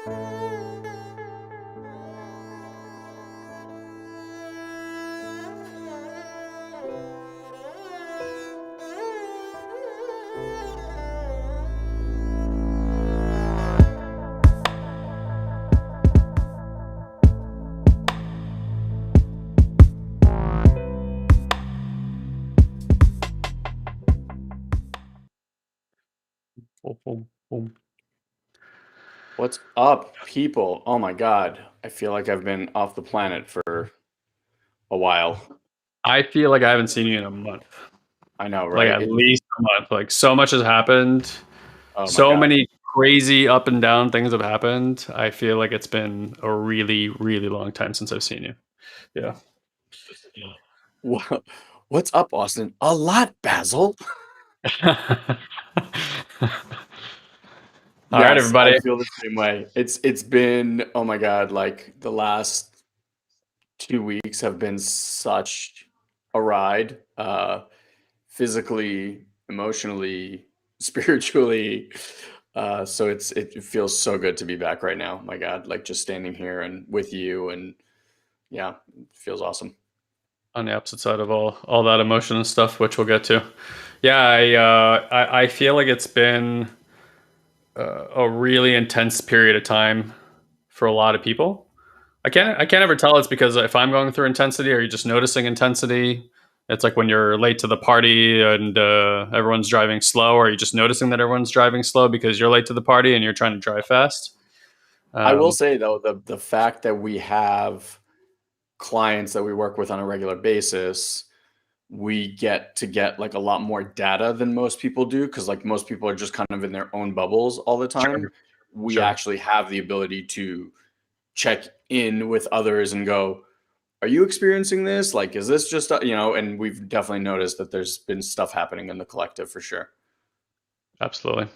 Boom, boom, boom. What's up, people? Oh my God. I feel like I've been off the planet for a while. I feel like I haven't seen you in a month, I know, like right? at least a month. Like so much has happened. Oh my So God. many crazy up and down things have happened. I feel like it's been a really, really long time since I've seen you. Yeah. Wha- What's up, Austin? A lot, Basil. All right, Yes, I everybody. feel the same way. It's been, oh my God, like the last 2 weeks have been such a ride, physically, emotionally, spiritually. So it feels so good to be back right now. My God, like just standing here and with you, and yeah, it feels awesome. On the opposite side of all that emotion and stuff, which we'll get to. Yeah, I feel like it's been a really intense period of time for a lot of people. Yeah. I can't ever tell it's because if I'm going through intensity, or you're just noticing intensity. It's like when you're late to the party and everyone's driving slow, or you're just noticing that everyone's driving slow because you're late to the party and you're trying to drive fast. I will Um, say though, the fact that we have clients that we work with on a regular basis, we get like a lot more data than most people do because like most people are just kind of in their own bubbles all the time. sure, We sure. actually have the ability to check in with others and go, are you experiencing this? Like, is this just, and we've definitely noticed that there's been stuff happening in the collective for sure. Absolutely.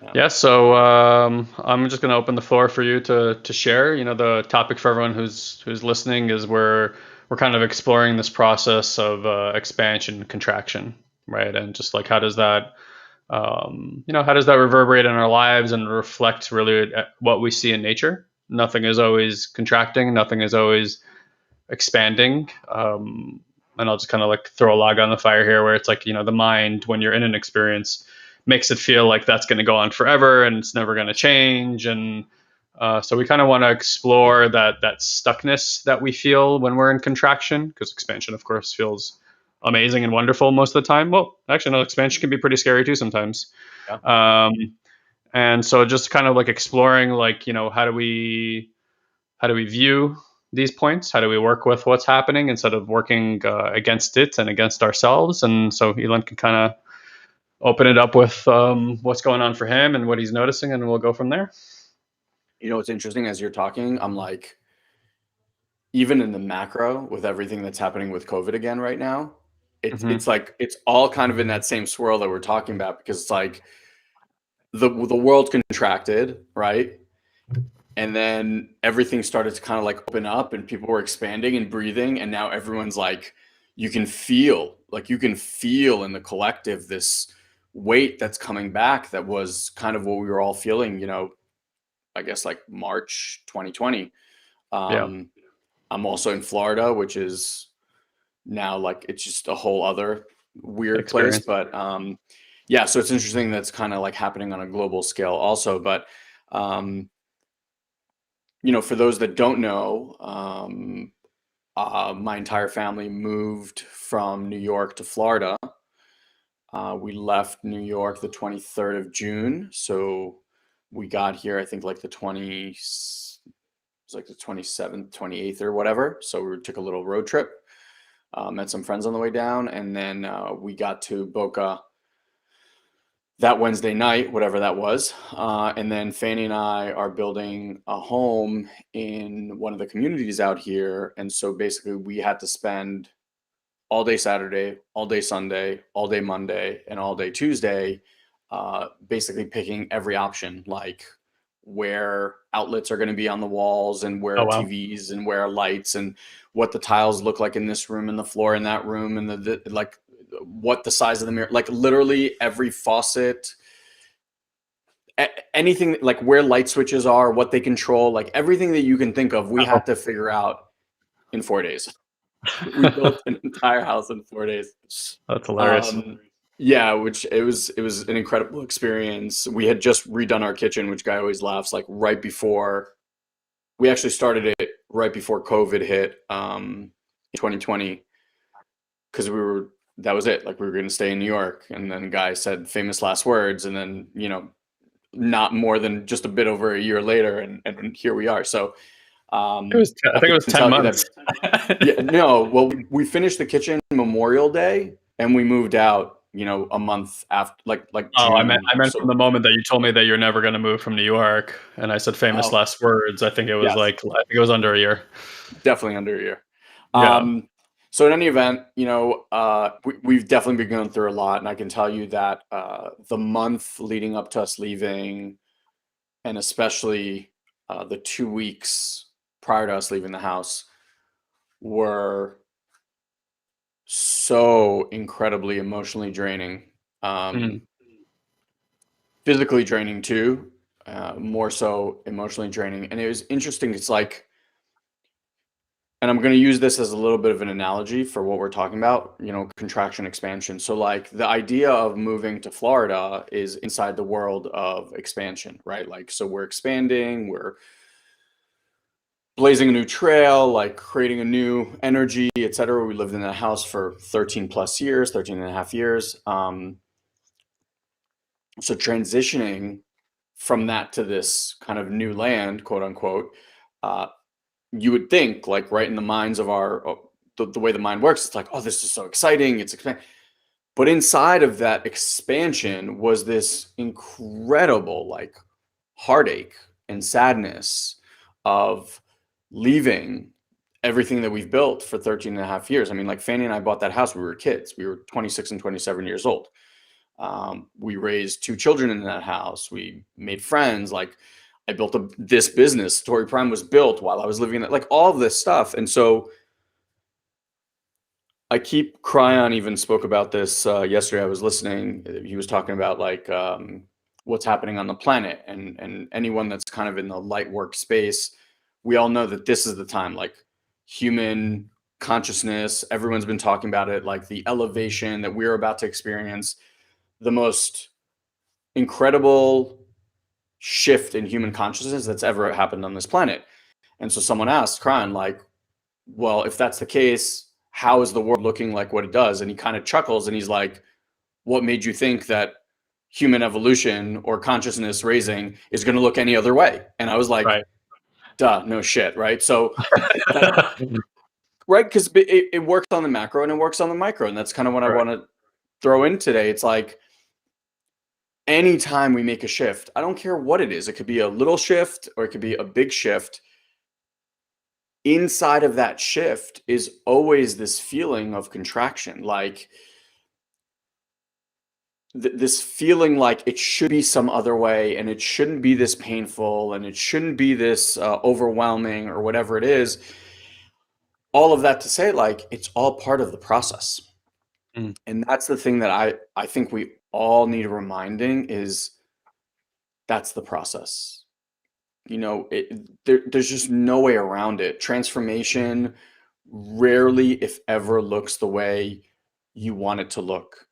Yeah. Yeah, so I'm just going to open the floor for you to share. You know, the topic for everyone who's listening is we're kind of exploring this process of expansion and contraction, right? And just like how does that how does that reverberate in our lives and reflect really at what we see in nature? Nothing is always contracting, nothing is always expanding. And I'll just kind of like throw a log on the fire here, where it's like, the mind, when you're in an experience, makes it feel like that's going to go on forever and it's never going to change. And so we kind of want to explore that stuckness that we feel when we're in contraction, because expansion, of course, feels amazing and wonderful most of the time. Well, actually, no, expansion can be pretty scary too sometimes. Yeah. Um, and so just kind of like exploring, like, how do we view these points? How do we work with what's happening instead of working against it and against ourselves? And so Elon can kind of open it up with what's going on for him and what he's noticing, and we'll go from there. What's interesting as you're talking, I'm like, even in the macro with everything that's happening with COVID again right now, it's Mm-hmm. like it's all kind of in that same swirl that we're talking about because it's like the world contracted, right? And then everything started to kind of like open up and people were expanding and breathing, and now everyone's like, you can feel in the collective this weight that's coming back that was kind of what we were all feeling, I guess like March 2020. Yeah, um I'm also in Florida, which is now like it's just a whole other weird place. experience. But yeah, so it's interesting that's kind of like happening on a global scale also. But um, for those that don't know, my entire family moved from New York to Florida. We left New York the 23rd of June, so we got here I think like the 20, it was like the 27th, 28th or whatever. So we took a little road trip. Met some friends on the way down, and then we got to Boca that Wednesday night, whatever that was. And then Fanny and I are building a home in one of the communities out here. And so basically, we had to spend all day Saturday, all day Sunday, all day Monday, and all day Tuesday, basically picking every option, like where outlets are going to be on the walls and where Oh wow. TVs and where lights and what the tiles look like in this room and the floor in that room and the like what the size of the mirror, like literally every faucet, anything like where light switches are, what they control, like everything that you can think of, we Oh. had to figure out in 4 days. We built an entire house in 4 days. That's hilarious. Um, yeah, which it was an incredible experience. We had just redone our kitchen, which guy always laughs, like right before we actually started it right before COVID hit, in 2020, because that was it. Like we were going to stay in New York, and then guy said famous last words, and then not more than just a bit over a year later, and here we are. So I I think it was can 10 tell you that. months. Yeah, no, well, we finished the kitchen Memorial Day, and we moved out, a month after, like Oh, June. I meant from So, the moment that you told me that you're never going to move from New York, and I said famous oh, last words. yes, I think it was under a year. definitely under a year. Yeah. So in any event, we've definitely been going through a lot, and I can tell you that the month leading up to us leaving, and especially the 2 weeks prior to us leaving the house, were so incredibly emotionally draining. Mm. Um, Physically draining too, more so emotionally draining. And it was interesting. It's like, and I'm going to use this as a little bit of an analogy for what we're talking about, contraction expansion. So, like, the idea of moving to Florida is inside the world of expansion, right? Like, so we're expanding, we're blazing a new trail, like creating a new energy, et cetera. We lived in that house for 13 plus years, 13 and a half years. So transitioning from that to this kind of new land, quote unquote, uh, you would think, like, right in the minds of the way the mind works, it's like, oh, this is so exciting. But inside of that expansion was this incredible, like, heartache and sadness of leaving everything that we've built for 13 and a half years. I mean, like, Fanny and I bought that house. We were kids. We were 26 and 27 years old. We raised two children in that house. We made friends. Like, I built this business. Story Prime was built while I was living in it. Like, all of this stuff. And so I keep Cryon even spoke about this yesterday. I was listening. He was talking about, like, what's happening on the planet, and anyone that's kind of in the light work space. We all know that this is the time, like, human consciousness. Everyone's been talking about it, like the elevation that we're about to experience, the most incredible shift in human consciousness that's ever happened on this planet. And so someone asked Cryon, like, well, if that's the case, how is the world looking like what it does? And he kind of chuckles and he's like, what made you think that human evolution or consciousness raising is going to look any other way? And I was like, Right. duh, no shit. Right. So that, right. Cause it works on the macro and it works on the micro. And that's kind of what I Right. want to throw in today. It's like, anytime we make a shift, I don't care what it is. It could be a little shift or it could be a big shift. Inside of that shift is always this feeling of contraction, like this feeling like it should be some other way, and it shouldn't be this painful, and it shouldn't be this overwhelming, or whatever it is. All of that to say, like, it's all part of the process. Mm. And that's the thing that I think we all need reminding is that's the process. There's just no way around it. Transformation rarely, if ever, looks the way you want it to look.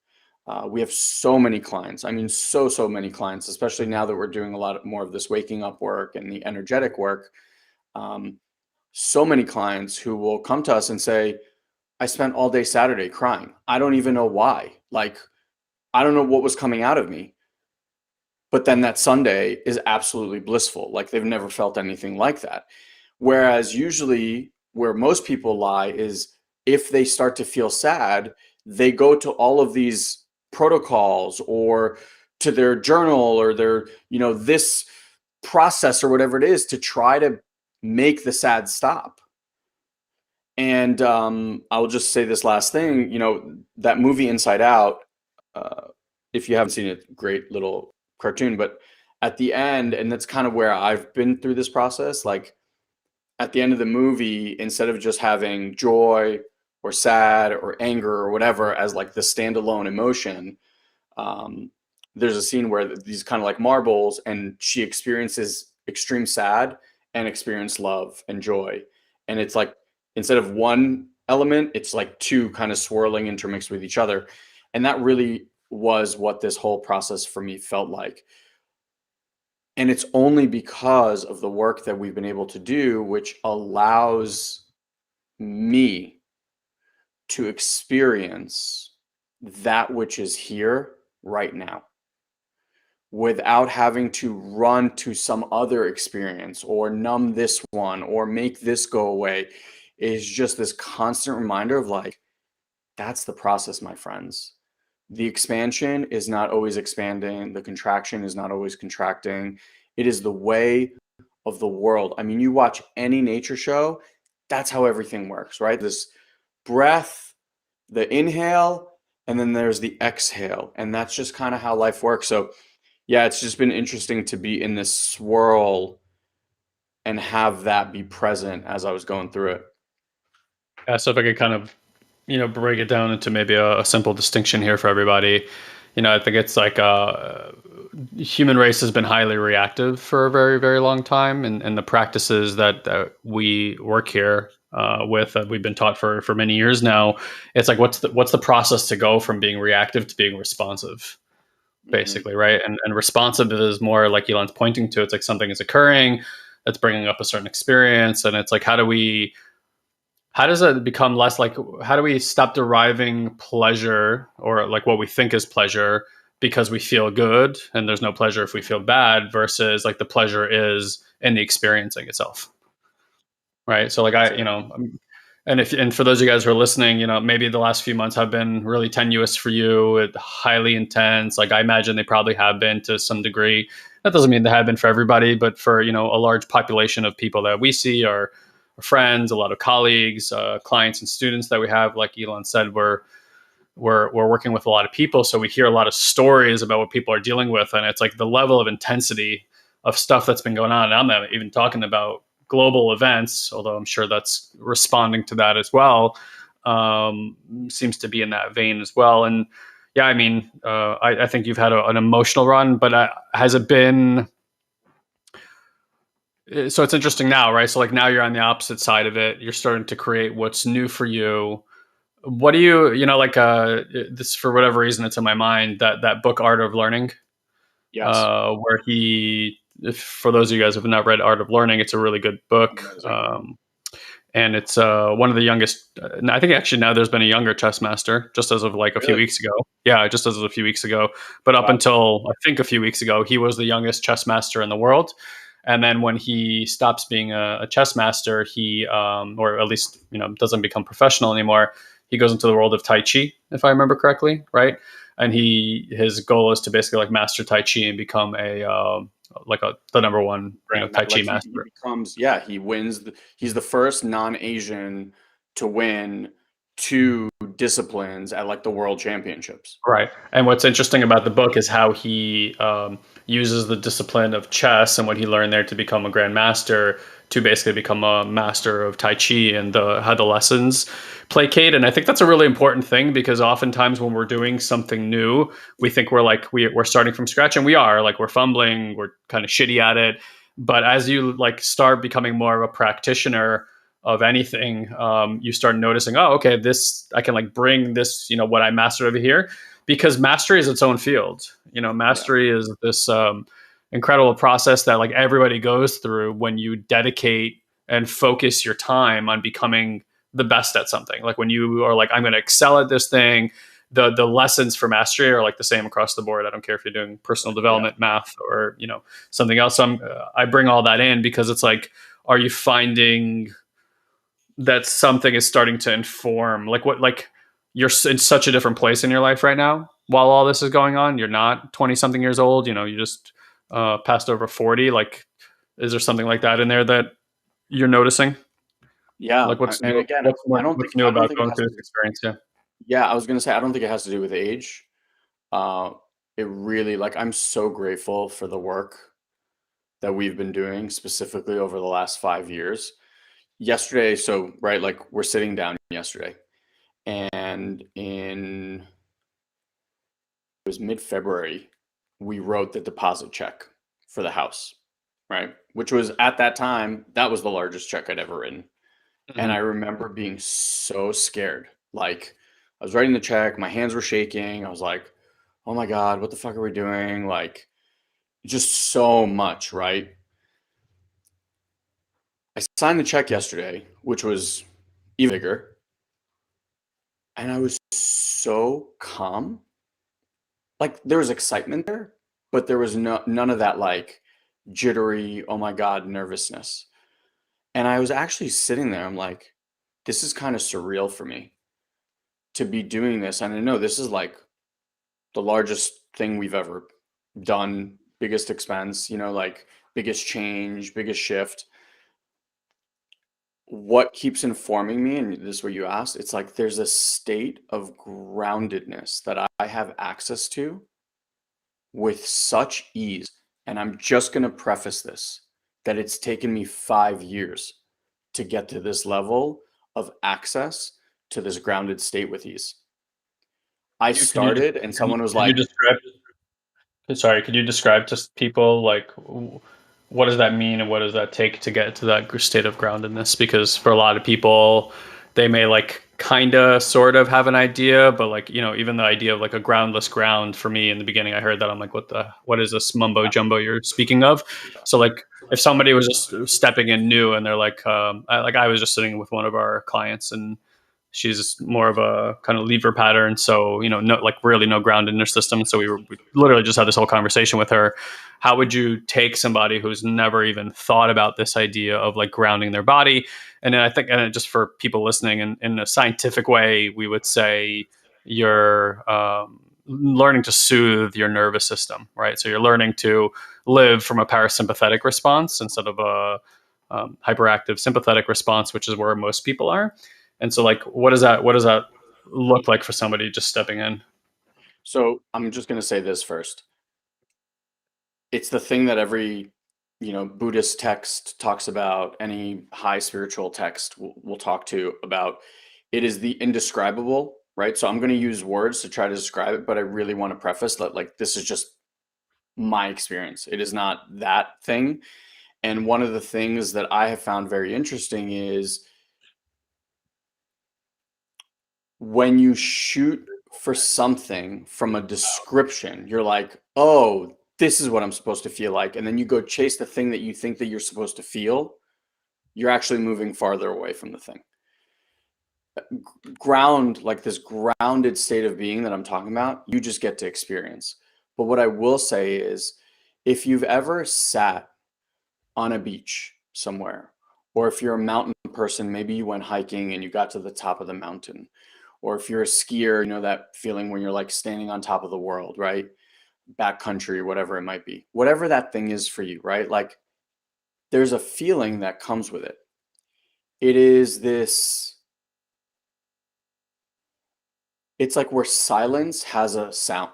We have so many clients. I mean, so many clients, especially now that we're doing a lot more of this waking up work and the energetic work. Um, so many clients who will come to us and say, I spent all day Saturday crying. I don't even know why. Like, I don't know what was coming out of me. But then that Sunday is absolutely blissful. Like, they've never felt anything like that. Whereas usually where most people lie is if they start to feel sad, they go to all of these protocols or to their journal or their, this process or whatever it is to try to make the sad stop. And I'll just say this last thing, that movie Inside Out, uh, if you haven't seen it, great little cartoon, but at the end, and that's kind of where I've been through this process, like, at the end of the movie, instead of just having joy or sad or anger or whatever as like the standalone emotion, um, there's a scene where these kind of like marbles, and she experiences extreme sad and experience love and joy. And it's like, instead of one element, it's like two kind of swirling intermixed with each other. And that really was what this whole process for me felt like. And it's only because of the work that we've been able to do, which allows me to experience that which is here right now without having to run to some other experience or numb this one or make this go away, is just this constant reminder of like, that's the process, my friends. The expansion is not always expanding, the contraction is not always contracting. It is the way of the world. I mean, you watch any nature show, that's how everything works, right? This breath, the inhale, and then there's the exhale. And that's just kind of how life works. So, yeah, it's just been interesting to be in this swirl and have that be present as I was going through it. Yeah, so if I could kind of, break it down into maybe a simple distinction here for everybody, I think it's like human race has been highly reactive for a very, very long time, and the practices that we work here with, that we've been taught for many years now. It's like, what's the process to go from being reactive to being responsive, Hmm. basically, right? And responsive is more like Elon's pointing to. It's like something is occurring, that's bringing up a certain experience, and it's like, how does it become less like, how do we stop deriving pleasure, or like what we think is pleasure, because we feel good, and there's no pleasure if we feel bad, versus like the pleasure is in the experiencing itself, right? So like, That's it. and for those of you guys who are listening, maybe the last few months have been really tenuous for you, highly intense. Like, I imagine they probably have been to some degree. That doesn't mean they have been for everybody, but for a large population of people that we see, are friends, a lot of colleagues, clients, and students that we have. Like Elon said, we're working with a lot of people, so we hear a lot of stories about what people are dealing with, and it's like the level of intensity of stuff that's been going on. And I'm not even talking about global events, although I'm sure that's responding to that as well. Seems to be in that vein as well. And yeah, I mean, I think you've had an emotional run, but has it been? So it's interesting now, right? So like, now you're on the opposite side of it. You're starting to create what's new for you. What do like, this, for whatever reason, it's in my mind, that book, Art of Learning, Yes. where for those of you guys who have not read Art of Learning, it's a really good book. Amazing. And it's one of the youngest. I think actually now there's been a younger chess master, just as of like a few Really? weeks ago. Yeah, just as of a few weeks ago. But up Wow. until I think a few weeks ago, he was the youngest chess master in the world. And then when he stops being a chess master, he, or at least doesn't become professional anymore, he goes into the world of Tai Chi, if I remember correctly, right? And his goal is to basically like master Tai Chi and become the number one Tai Chi Like he master. becomes, yeah, he wins. He's the first non-Asian to win two disciplines at like the world championships. Right. And what's interesting about the book is how he uses the discipline of chess and what he learned there to become a grandmaster, to basically become a master of Tai Chi, and how the lessons placate. And I think that's a really important thing, because oftentimes when we're doing something new, we think we're like, we're starting from scratch, and we are like, we're fumbling, we're kind of shitty at it. But as you like start becoming more of a practitioner of anything, you start noticing, oh, okay, this, I can like bring this, what I mastered over here, because mastery is its own field. Yeah. Mastery is this incredible process that like everybody goes through when you dedicate and focus your time on becoming the best at something. Like when you are like, I'm going to excel at this thing, the lessons for mastery are like the same across the board. I don't care if you're doing personal Yeah. development, math, or something else. So I bring all that in because it's like, are you finding that something is starting to inform, like, what, like, you're in such a different place in your life right now while all this is going on? You're not 20 something years old, you just passed over 40. Like, is there something like that in there that you're noticing? Yeah. Like, what's And new, again, what's new I don't about think it going has through to. this experience? Yeah. Yeah, I was gonna say I don't think it has to do with age. Uh, it really, like, I'm so grateful for the work that we've been doing specifically over the last 5 years. Yesterday, so right, like we're sitting down yesterday, and it was mid-February. we wrote the deposit check for the house, right? Which was, at that time, that was the largest check I'd ever written. And I Mm-hmm. remember being so scared. Like, I was writing the check, my hands were shaking. I was like, oh my God, what the fuck are we doing? Like, just so much, right? I signed the check yesterday, which was even bigger. And I was so calm. Like, there was excitement there, but there was none of that like jittery, oh my God, nervousness. And I was actually sitting there. I'm like, this is kind of surreal for me to be doing this. And I know this is like the largest thing we've ever done, biggest expense, like biggest change, biggest shift. What keeps informing me, and this is what you asked, it's like there's a state of groundedness that I have access to with such ease. And I'm just going to preface this that it's taken me 5 years to get to this level of access to this grounded state with ease. I Can you just started and someone was could you like, describe? Sorry, could you describe to people like what does that mean and what does that take to get to that state of groundedness? Because for a lot of people, they may like kind of sort of have an idea, but like even the idea of like a groundless ground for me in the beginning, I heard that I'm like, what is this mumbo jumbo you're speaking of? So like if somebody was just stepping in new and they're like, I was just sitting with one of our clients and she's more of a kind of lever pattern, so no, like really no ground in her system. So we literally just had this whole conversation with her. How would you take somebody who's never even thought about this idea of like grounding their body? And then I think, and just for people listening, in a scientific way, we would say you're learning to soothe your nervous system, right? So you're learning to live from a parasympathetic response instead of a hyperactive sympathetic response, which is where most people are. And so like what does that look like for somebody just stepping in? so I'm just going to say this first. It's the thing that every, Buddhist text talks about, any high spiritual text will talk to about. It is the indescribable, right? So I'm going to use words to try to describe it, but I really want to preface that like this is just my experience. It is not that thing. And one of the things that I have found very interesting is when you shoot for something from a description, you're like, oh, this is what I'm supposed to feel like. And then you go chase the thing that you think that you're supposed to feel, you're actually moving farther away from the thing. Ground, like this grounded state of being that I'm talking about, you just get to experience. But what I will say is, if you've ever sat on a beach somewhere, or if you're a mountain person, maybe you went hiking and you got to the top of the mountain, or if you're a skier, that feeling when you're like standing on top of the world, right? Backcountry, whatever it might be, whatever that thing is for you, right? Like there's a feeling that comes with it. It is this, it's like where silence has a sound.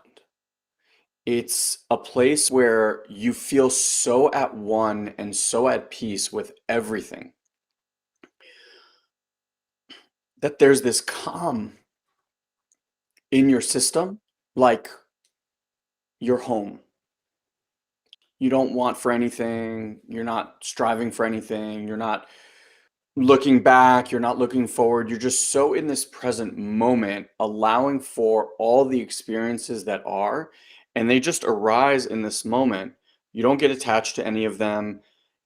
It's a place where you feel so at one and so at peace with everything that there's this calm in your system, like you're home. You don't want for anything. You're not striving for anything. You're not looking back. You're not looking forward. You're just so in this present moment, allowing for all the experiences that are, and they just arise in this moment. You don't get attached to any of them.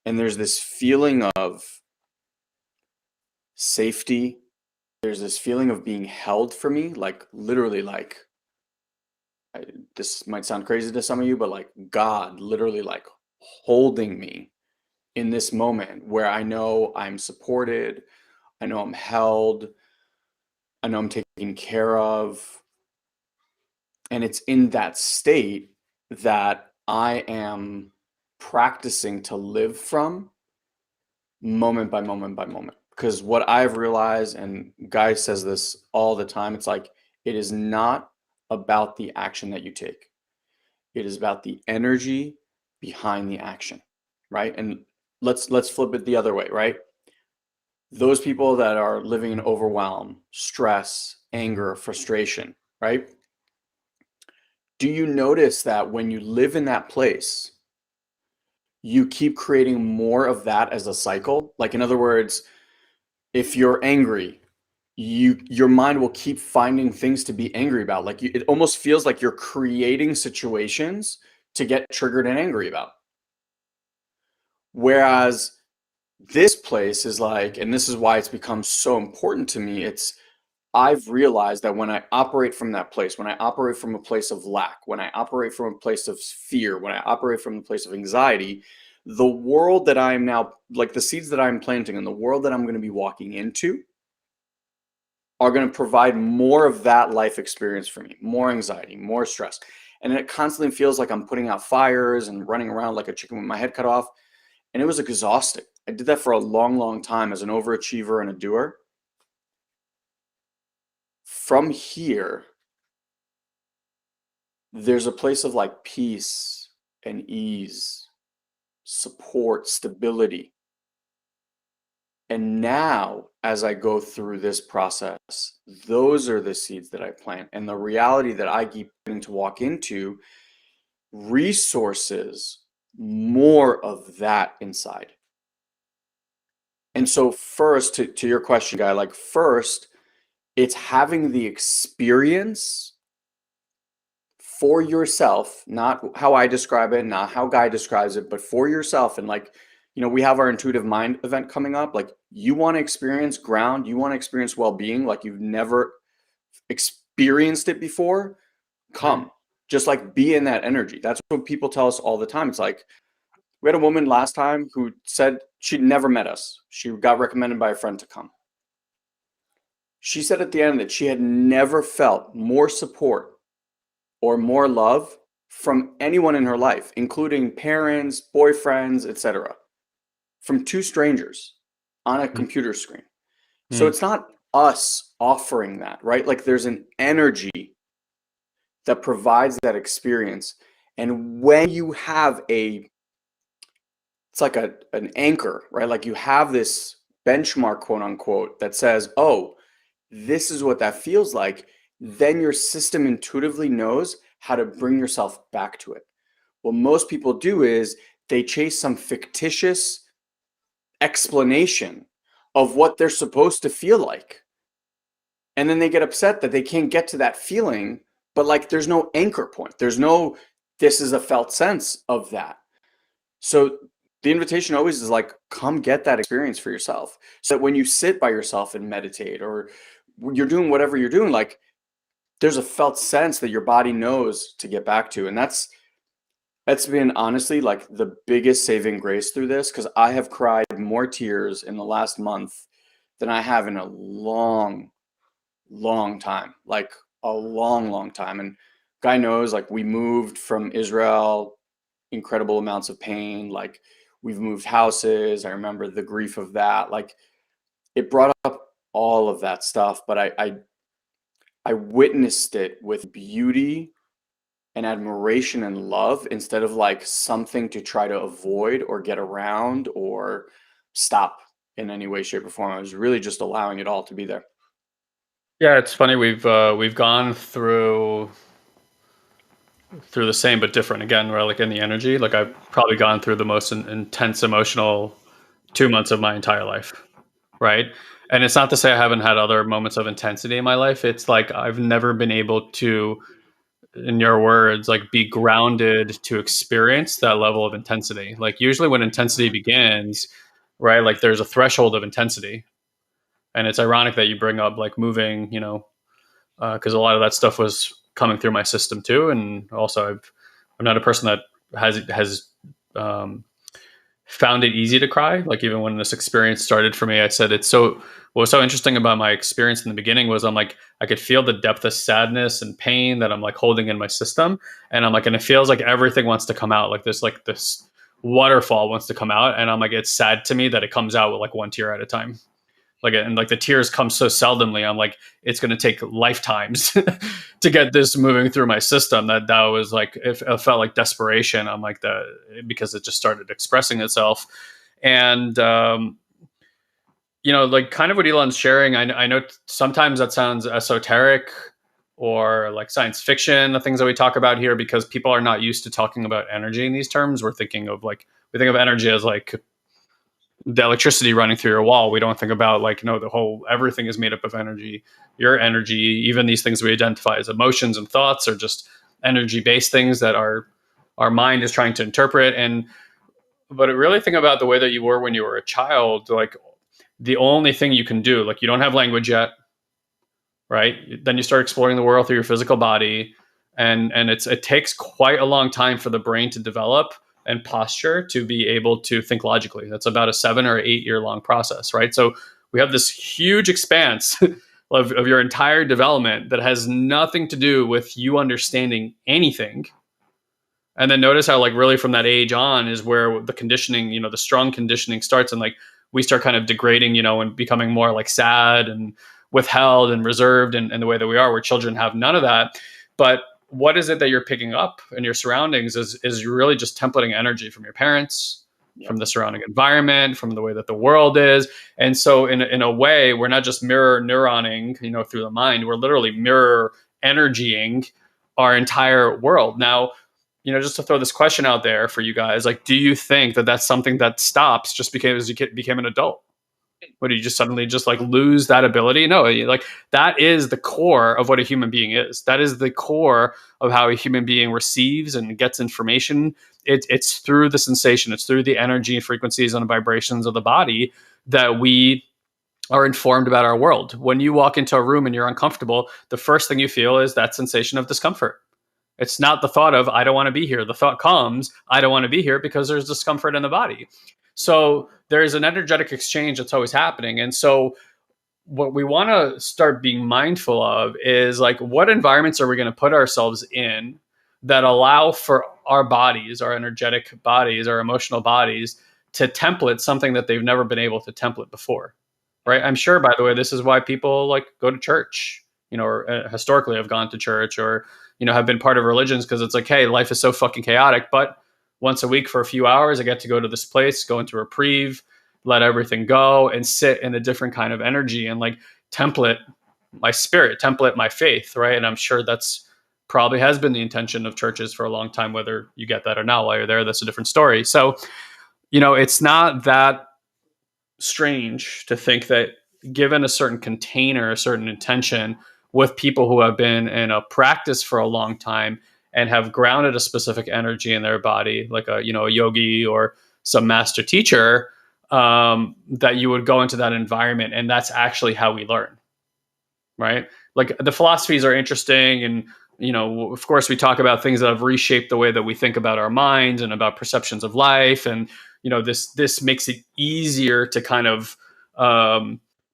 And there's this feeling of safety. There's this feeling of being held for me, like literally, like this might sound crazy to some of you, but like God literally like holding me in this moment where I know I'm supported, I know I'm held, I know I'm taken care of. And it's in that state that I am practicing to live from moment by moment by moment. Because what I've realized, and Guy says this all the time, it's like it is not about the action that you take. It is about the energy behind the action, right? And let's flip it the other way, right? Those people that are living in overwhelm, stress, anger, frustration, right? do you notice that when you live in that place, you keep creating more of that as a cycle? Like, in other words, if you're angry, your mind will keep finding things to be angry about. Like, it almost feels like you're creating situations to get triggered and angry about. Whereas this place is like, and this is why it's become so important to me, I've realized that when I operate from that place, when I operate from a place of lack, when I operate from a place of fear, when I operate from a place of anxiety, the world that I am now, like the seeds that I'm planting and the world that I'm going to be walking into, are going to provide more of that life experience for me, more anxiety, more stress. And it constantly feels like I'm putting out fires and running around like a chicken with my head cut off. And it was exhausting. I did that for a long, long time as an overachiever and a doer. From here, there's a place of like peace and ease, support, stability. And now, as I go through this process, those are the seeds that I plant. And the reality that I keep getting to walk into resources more of that inside. And so, first, to your question, Guy, like, first, it's having the experience for yourself, not how I describe it, not how Guy describes it, but for yourself. And like, we have our intuitive mind event coming up. Like, you want to experience ground, you want to experience well-being like you've never experienced it before, come. Just like be in that energy. That's what people tell us all the time. It's like, we had a woman last time who said she'd never met us. She got recommended by a friend to come. She said at the end that she had never felt more support or more love from anyone in her life, including parents, boyfriends, etc., from two strangers on a computer screen. So it's not us offering that, right? Like, there's an energy that provides that experience. And when you have it's like an anchor, right? Like, you have this benchmark, quote unquote, that says, oh, this is what that feels like. Then your system intuitively knows how to bring yourself back to it. What most people do is they chase some fictitious explanation of what they're supposed to feel like. And then they get upset that they can't get to that feeling, but like, there's no anchor point. There's no, this is a felt sense of that. So the invitation always is like, come get that experience for yourself. So that when you sit by yourself and meditate, or you're doing whatever you're doing, like, there's a felt sense that your body knows to get back to. And that's been honestly like the biggest saving grace through this, because I have cried more tears in the last month than I have in a long, long time, like a long, long time. And Guy knows, like, we moved from Israel, incredible amounts of pain. Like, we've moved houses. I remember the grief of that. Like, it brought up all of that stuff, but I witnessed it with beauty and admiration and love, instead of like something to try to avoid or get around or stop in any way, shape, or form. I was really just allowing it all to be there. Yeah, it's funny. We've gone through the same but different again. Right, like in the energy. Like, I've probably gone through the most intense emotional 2 months of my entire life. Right, and it's not to say I haven't had other moments of intensity in my life. It's like I've never been able to, in your words, like, be grounded to experience that level of intensity. Like, usually when intensity begins, right, like, there's a threshold of intensity. And it's ironic that you bring up like moving, because a lot of that stuff was coming through my system too. And also, I'm not a person that has um, found it easy to cry. Like, even when this experience started for me, I said it's so. What was so interesting about my experience in the beginning was, I'm like, I could feel the depth of sadness and pain that I'm like holding in my system, and I'm like, and it feels like everything wants to come out. Like, this waterfall wants to come out, and I'm like, it's sad to me that it comes out with like one tear at a time. Like, and like the tears come so seldomly, I'm like, it's going to take lifetimes to get this moving through my system. That was like, it felt like desperation. I'm like, that, because it just started expressing itself. And like kind of what Elon's sharing, I know sometimes that sounds esoteric, or like science fiction, the things that we talk about here, because people are not used to talking about energy in these terms. We think of energy as like the electricity running through your wall. We don't think about like, no, the whole, everything is made up of energy. Your energy, even these things we identify as emotions and thoughts, are just energy based things that our mind is trying to interpret. And but really think about the way that you were when you were a child. Like the only thing you can do, like you don't have language yet, right? Then you start exploring the world through your physical body, and it takes quite a long time for the brain to develop and posture to be able to think logically. That's about a 7 or 8 year long process, right? So we have this huge expanse of your entire development that has nothing to do with you understanding anything. And then notice how like really from that age on is where the conditioning, the strong conditioning starts, and like we start kind of degrading, and becoming more like sad and withheld and reserved and the way that we are, where children have none of that. But what is it that you're picking up in your surroundings is you're really just templating energy from your parents, Yep. from the surrounding environment, from the way that the world is. And so in a way, we're not just mirror neuroning, through the mind, we're literally mirror energying our entire world. Now, just to throw this question out there for you guys, like, do you think that that's something that stops just because you became an adult? What do you just suddenly just like lose that ability? No, like that is the core of what a human being is. That is the core of how a human being receives and gets information. It's through the sensation, it's through the energy and frequencies and vibrations of the body that we are informed about our world. When you walk into a room and you're uncomfortable, the first thing you feel is that sensation of discomfort. It's not the thought of, I don't want to be here. The thought comes, I don't want to be here because there's discomfort in the body. So there's an energetic exchange that's always happening. And so what we want to start being mindful of is like, what environments are we going to put ourselves in that allow for our bodies, our energetic bodies, our emotional bodies to template something that they've never been able to template before, right? I'm sure, by the way, this is why people like go to church, or historically have gone to church, or have been part of religions, because it's like, hey, life is so fucking chaotic, but once a week for a few hours, I get to go to this place, go into reprieve, let everything go, and sit in a different kind of energy and like template my spirit, template my faith, right? And I'm sure that's probably has been the intention of churches for a long time. Whether you get that or not while you're there, that's a different story. So, it's not that strange to think that given a certain container, a certain intention, with people who have been in a practice for a long time and have grounded a specific energy in their body, like a yogi or some master teacher, that you would go into that environment, and that's actually how we learn, right? Like the philosophies are interesting, and of course we talk about things that have reshaped the way that we think about our minds and about perceptions of life, and this makes it easier to kind of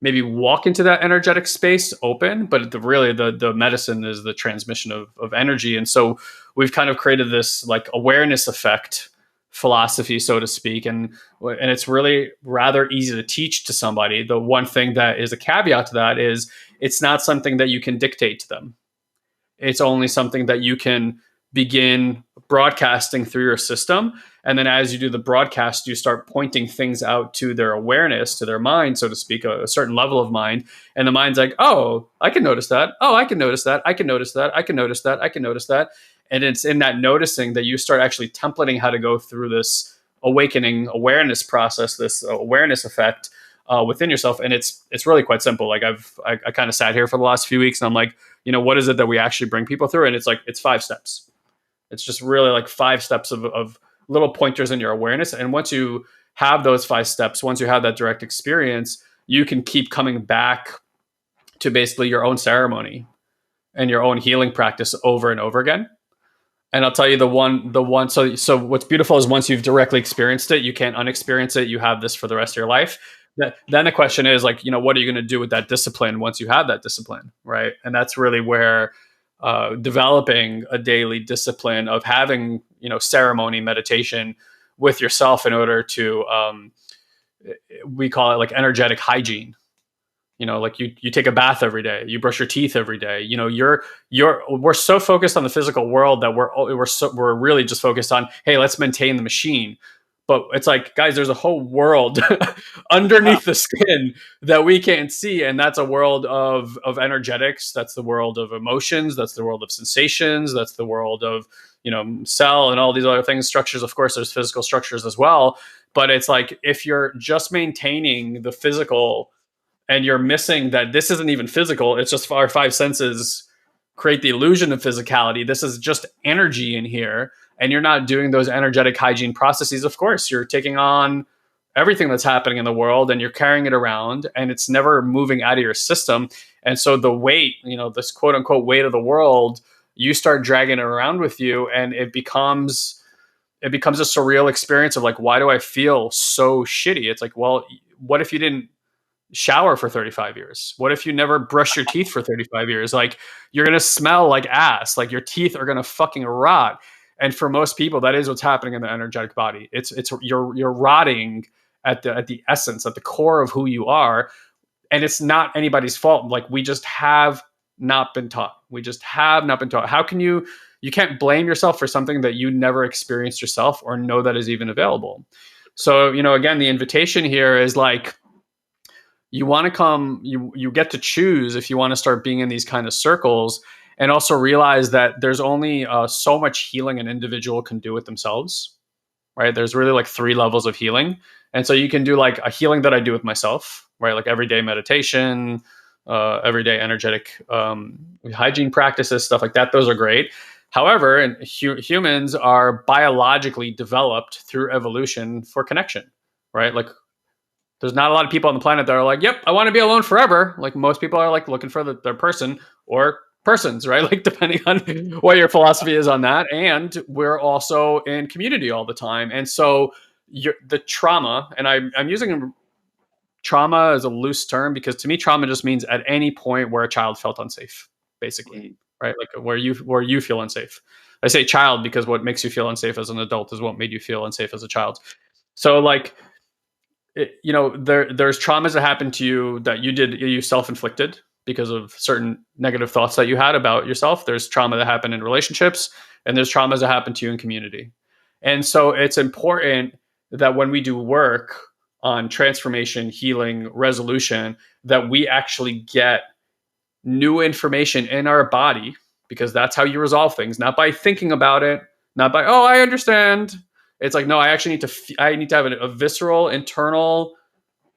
maybe walk into that energetic space open. But the medicine is the transmission of energy. And so we've kind of created this like awareness effect philosophy, so to speak, and it's really rather easy to teach to somebody. The one thing that is a caveat to that is it's not something that you can dictate to them. It's only something that you can begin broadcasting through your system. And then as you do the broadcast, you start pointing things out to their awareness, to their mind, so to speak, a certain level of mind. And the mind's like, oh, I can notice that. Oh, I can notice that. I can notice that. I can notice that. I can notice that. And it's in that noticing that you start actually templating how to go through this awakening awareness process, this awareness effect within yourself. And it's really quite simple. Like I kind of sat here for the last few weeks, and I'm like, what is it that we actually bring people through? And it's 5 steps. It's just really like 5 steps of little pointers in your awareness. And once you have those 5 steps, once you have that direct experience, you can keep coming back to basically your own ceremony and your own healing practice over and over again. And I'll tell you the one. So what's beautiful is once you've directly experienced it, you can't unexperience it. You have this for the rest of your life. Then the question is like, what are you going to do with that discipline once you have that discipline, right? And that's really where developing a daily discipline of having, ceremony meditation with yourself in order to, we call it like energetic hygiene. Like you take a bath every day, you brush your teeth every day. We're so focused on the physical world that we're really just focused on, hey, let's maintain the machine. But it's like, guys, there's a whole world underneath the skin that we can't see, and that's a world of energetics. That's the world of emotions. That's the world of sensations. That's the world of cell and all these other things, structures. Of course, there's physical structures as well. But it's like, if you're just maintaining the physical and you're missing that this isn't even physical, it's just our five senses create the illusion of physicality. This is just energy in here, and you're not doing those energetic hygiene processes. Of course, you're taking on everything that's happening in the world and you're carrying it around, and it's never moving out of your system. And so the weight, this quote unquote weight of the world, you start dragging it around with you, and it becomes a surreal experience of like, why do I feel so shitty? It's like, well, what if you didn't shower for 35 years? What if you never brush your teeth for 35 years? Like, you're going to smell like ass. Like, your teeth are going to fucking rot. And for most people, that is what's happening in the energetic body. It's you're rotting at the essence, at the core of who you are. And it's not anybody's fault. Like, we just have not been taught. We just have not been taught. How can you can't blame yourself for something that you never experienced yourself or know that is even available. So, again, the invitation here is like, you want to come, you get to choose if you want to start being in these kind of circles, and also realize that there's only so much healing an individual can do with themselves, right? There's really like 3 levels of healing. And so you can do like a healing that I do with myself, right? Like everyday meditation, everyday energetic hygiene practices, stuff like that. Those are great. However, humans are biologically developed through evolution for connection, right? Like, there's not a lot of people on the planet that are like, yep, I want to be alone forever. Like, most people are like looking for their person or persons, right? Like, depending on what your philosophy is on that. And we're also in community all the time. And so the trauma, and I'm using trauma as a loose term because to me, trauma just means at any point where a child felt unsafe, basically, right? Like where you feel unsafe. I say child because what makes you feel unsafe as an adult is what made you feel unsafe as a child. So like, there's traumas that happened to you that you self-inflicted because of certain negative thoughts that you had about yourself. There's trauma that happened in relationships, and there's traumas that happen to you in community. And so it's important that when we do work on transformation, healing, resolution, that we actually get new information in our body, because that's how you resolve things, not by thinking about it, not by, oh, I understand. It's like, no, I actually need to have a visceral internal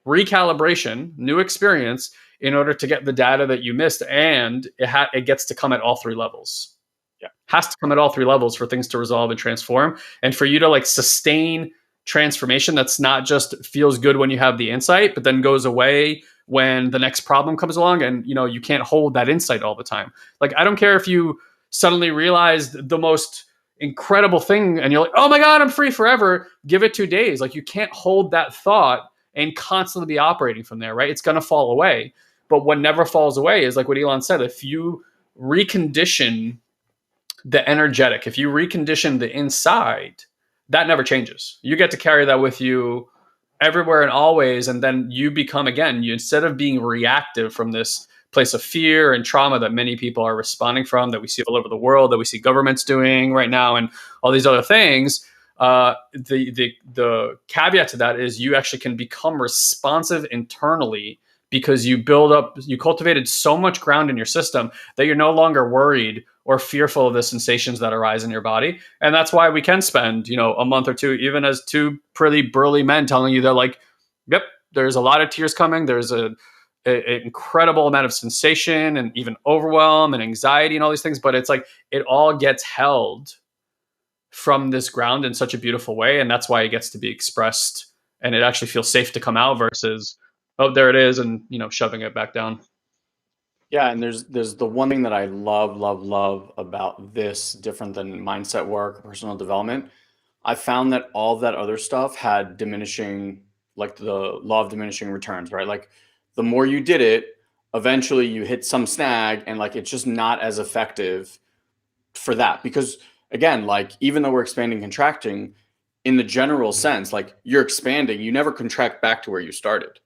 recalibration, new experience, in order to get the data that you missed. And it gets to come at all 3 levels. Yeah, has to come at all 3 levels for things to resolve and transform, and for you to like sustain transformation that's not just feels good when you have the insight, but then goes away when the next problem comes along, and you can't hold that insight all the time. Like, I don't care if you suddenly realize the most incredible thing and you're like, oh my God, I'm free forever. Give it 2 days. Like, you can't hold that thought and constantly be operating from there, right? It's going to fall away. But what never falls away is like what Elon said, if you recondition the energetic, if you recondition the inside, that never changes. You get to carry that with you everywhere and always. And then you become, again, instead of being reactive from this place of fear and trauma that many people are responding from, that we see all over the world, that we see governments doing right now, and all these other things. The caveat to that is you actually can become responsive internally because you cultivated so much ground in your system that you're no longer worried or fearful of the sensations that arise in your body. And that's why we can spend, a month or two, even as 2 pretty burly men, telling you they're like, yep, there's a lot of tears coming. There's an incredible amount of sensation and even overwhelm and anxiety and all these things. But it's like, it all gets held from this ground in such a beautiful way. And that's why it gets to be expressed, and it actually feels safe to come out versus, oh, there it is, and shoving it back down. Yeah, and there's the one thing that I love about this, different than mindset work, personal development. I found that all that other stuff had diminishing, like the law of diminishing returns, right? Like, the more you did it, eventually you hit some snag, and like, it's just not as effective for that. Because again, like, even though we're expanding, contracting, in the general sense, like, you're expanding, you never contract back to where you started,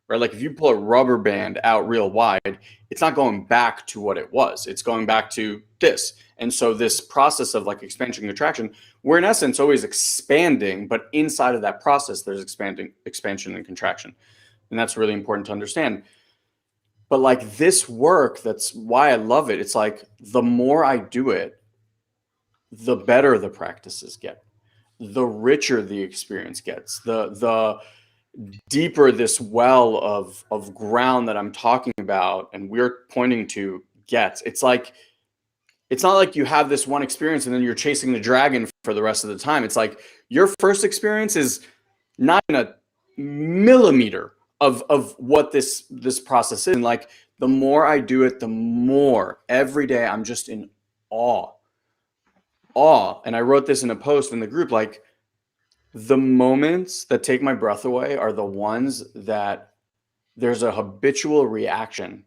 right? Like if you pull a rubber band out real wide, it's not going back to what it was. It's going back to this. And so this process of like expansion and contraction, we're in essence always expanding, but inside of that process, there's expansion and contraction. And that's really important to understand. But like this work, that's why I love it. It's like the more I do it, the better the practices get, the richer the experience gets, the deeper this well of ground that I'm talking about and we're pointing to gets. It's like it's not like you have this one experience and then you're chasing the dragon for the rest of the time. It's like your first experience is not in a millimeter of what this process is. And like the more I do it, the more every day I'm just in awe. Awe. And I wrote this in a post in the group, like the moments that take my breath away are the ones that there's a habitual reaction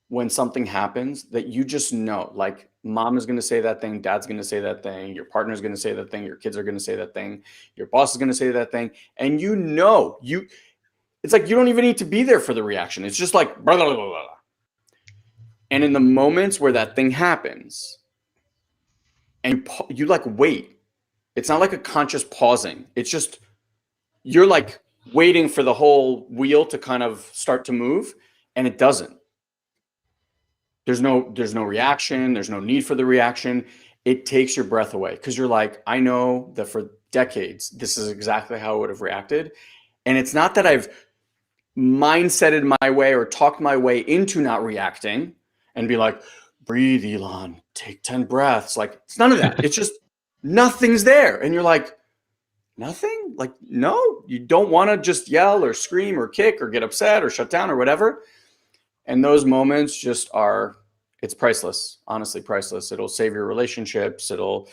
when something happens that you just know, like mom is going to say that thing, dad's going to say that thing, your partner's going to say that thing, your kids are going to say that thing, your boss is going to say that thing. And it's like you don't even need to be there for the reaction. It's just like blah, blah, blah, blah. And in the moments where that thing happens and you like wait, it's not like a conscious pausing. It's just you're like waiting for the whole wheel to kind of start to move, and it doesn't. There's no reaction. There's no need for the reaction. It takes your breath away because you're like, I know that for decades, this is exactly how I would have reacted. And it's not that I've mindseted my way or talked my way into not reacting and be like, breathe, Elon, take 10 breaths. Like, it's none of that. It's just nothing's there. And you're like, nothing? Like, no, you don't want to just yell or scream or kick or get upset or shut down or whatever. And those moments just are, it's priceless, honestly priceless. It'll save your relationships. It'll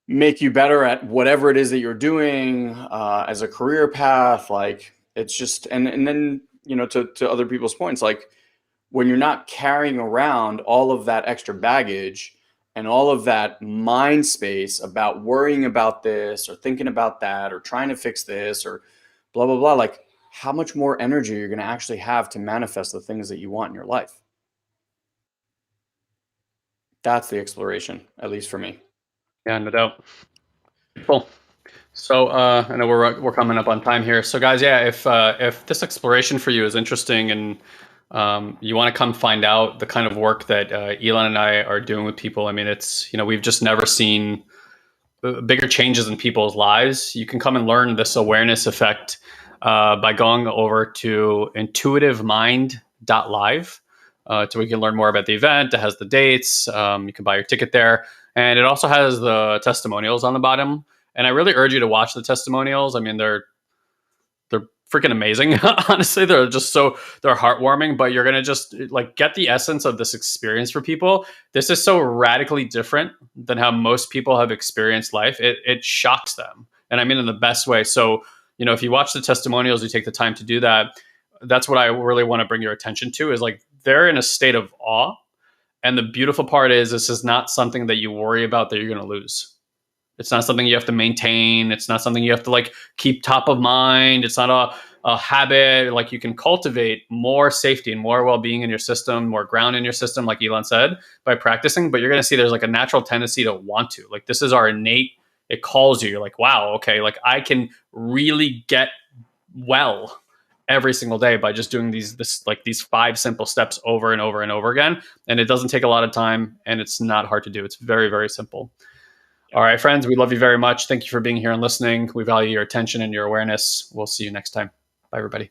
make you better at whatever it is that you're doing as a career path. Like it's just, and then, you know, to other people's points, like when you're not carrying around all of that extra baggage and all of that mind space about worrying about this or thinking about that or trying to fix this or blah, blah, blah, like how much more energy you're going to actually have to manifest the things that you want in your life. That's the exploration, at least for me. Yeah, no doubt. Cool. So I know we're coming up on time here. So guys, yeah, if this exploration for you is interesting and you want to come find out the kind of work that Elon and I are doing with people, I mean, it's, you know, we've just never seen bigger changes in people's lives. You can come and learn this awareness effect by going over to intuitivemind.live. So we can learn more about the event. It has the dates. You can buy your ticket there. And it also has the testimonials on the bottom. And I really urge you to watch the testimonials. I mean, they're freaking amazing. Honestly, they're heartwarming, but you're going to just like get the essence of this experience for people. This is so radically different than how most people have experienced life. It shocks them. And I mean, in the best way. So, you know, if you watch the testimonials, you take the time to do that. That's what I really want to bring your attention to is like, they're in a state of awe. And the beautiful part is this is not something that you worry about that you're going to lose. It's not something you have to maintain. It's not something you have to like keep top of mind. It's not a habit. Like you can cultivate more safety and more well-being in your system, more ground in your system, like Elon said, by practicing. But you're going to see there's like a natural tendency to want to. Like this is our innate, it calls you. You're like, wow, okay, like I can really get well every single day by just doing these 5 simple steps over and over and over again. And it doesn't take a lot of time and it's not hard to do. It's very, very simple. All right, friends, we love you very much. Thank you for being here and listening. We value your attention and your awareness. We'll see you next time. Bye, everybody.